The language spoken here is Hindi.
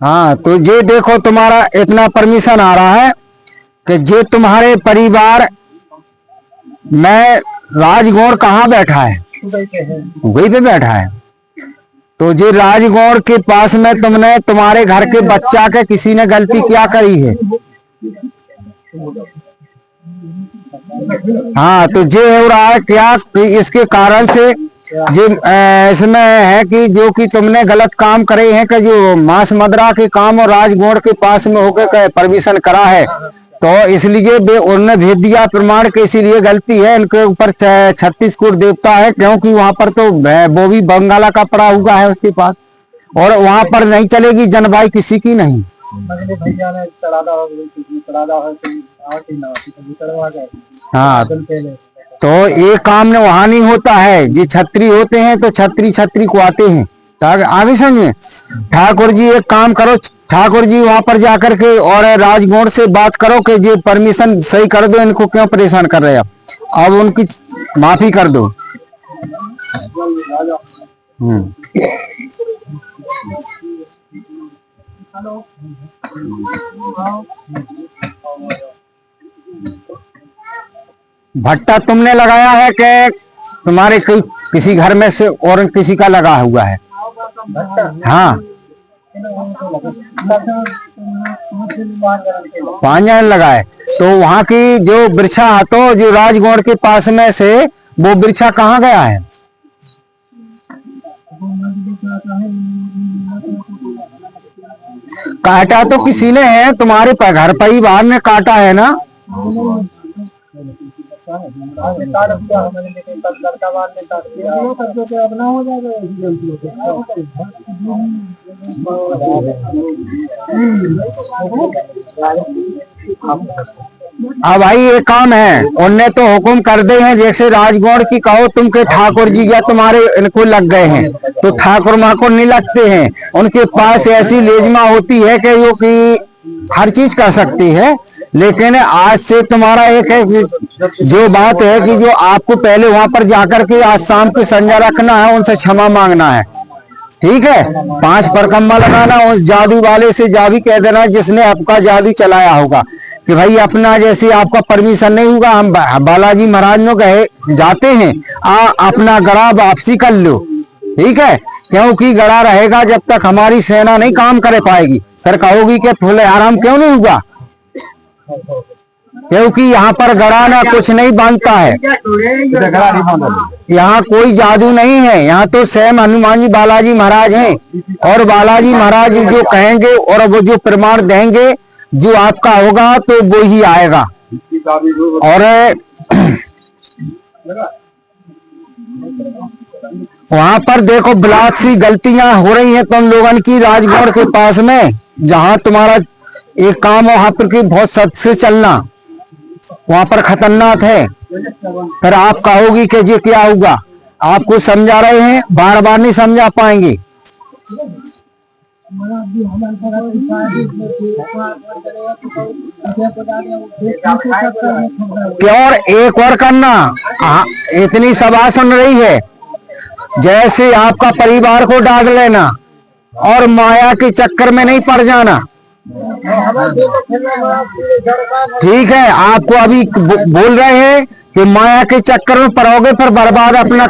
हाँ, तो ये देखो तुम्हारा इतना परमिशन आ रहा है कि ये तुम्हारे परिवार में राजगौड़ कहाँ बैठा है, वही पे बैठा है। तो ये राजगौड़ के पास में तुमने तुम्हारे घर के बच्चा के किसी ने गलती क्या करी है? हाँ, तो ये हो रहा है क्या कि इसके कारण से ये इसमें है कि जो कि तुमने गलत काम करे हैं कि जो मांस मदरा के काम और राजगौड़ के पास में होकर परमिशन करा है, तो इसलिए उन्होंने भेज दिया प्रमाण के, इसीलिए गलती है इनके ऊपर। 36 कोट देवता है, क्योंकि वहां पर तो वो भी बंगाला का पड़ा हुआ है उसके पास, और वहां पर नहीं चलेगी जनवाई किसी की नहीं। हाँ, तो एक काम ने वहां नहीं होता है, जी छत्री होते हैं तो छत्री छत्री को आते हैं। आगे समझे। ठाकुर जी एक काम करो, ठाकुर जी वहां पर जाकर के और राजगौड़ से बात करो कि ये परमिशन सही कर दो, इनको क्यों परेशान कर रहे हो, अब उनकी माफी कर दो। भट्टा तुमने लगाया है कि तुम्हारे किसी घर में से और किसी का लगा हुआ है? हाँ, 5 जन लगाए। तो वहां की जो वृक्षा तो जो राजगौड़ के पास में से वो वृक्षा कहाँ गया है? काटा तो किसी ने है, तुम्हारे घर परिवार ने काटा है ना। अब भाई ये काम है, उनने तो हुक्म कर दे हैं, जैसे राजगौड़ की कहो तुम के ठाकुर जी या तुम्हारे इनको लग गए हैं, तो ठाकुर माकुर नहीं लगते हैं, उनके पास ऐसी लेजमा होती है कि वो की हर चीज कर सकती है। लेकिन आज से तुम्हारा एक है जो बात है कि जो आपको पहले वहां पर जाकर के आज शाम की संज्ञा रखना है, उनसे क्षमा मांगना है, ठीक है। 5 परकम्मा लगाना, उस जादू वाले से जावी कह देना जिसने आपका जादू चलाया होगा कि भाई अपना जैसे आपका परमिशन नहीं होगा, हम बालाजी महाराज में कहे जाते हैं, अपना गड़ा वापसी कर लो, ठीक है। क्योंकि गड़ा रहेगा जब तक हमारी सेना नहीं काम कर पाएगी। फिर कहोगी कि फुल आराम क्यों नहीं हुआ, क्योंकि यहाँ पर गड़ा ना कुछ नहीं बांधता है, यहाँ कोई जादू नहीं है, यहाँ तो स्वयं हनुमान जी बालाजी महाराज हैं, और बालाजी महाराज जो कहेंगे और वो जो प्रमाण देंगे जो आपका होगा तो वो ही आएगा। और वहां पर देखो ब्लाक सी गलतियां हो रही हैं तुम लोगों की राजगौड़ के पास में, जहां तुम्हारा एक काम वहां पर की बहुत सख्त से चलना, वहां पर खतरनाक है। फिर आप कहोगी कि ये क्या होगा, आपको समझा रहे हैं, बार बार नहीं समझा पाएंगे। और एक और करना, इतनी सभा सुन रही है, जैसे आपका परिवार को डाल लेना और माया के चक्कर में नहीं पड़ जाना, ठीक है। आपको अभी बोल रहे हैं कि माया के चक्कर में पड़ोगे, पर बर्बाद अपना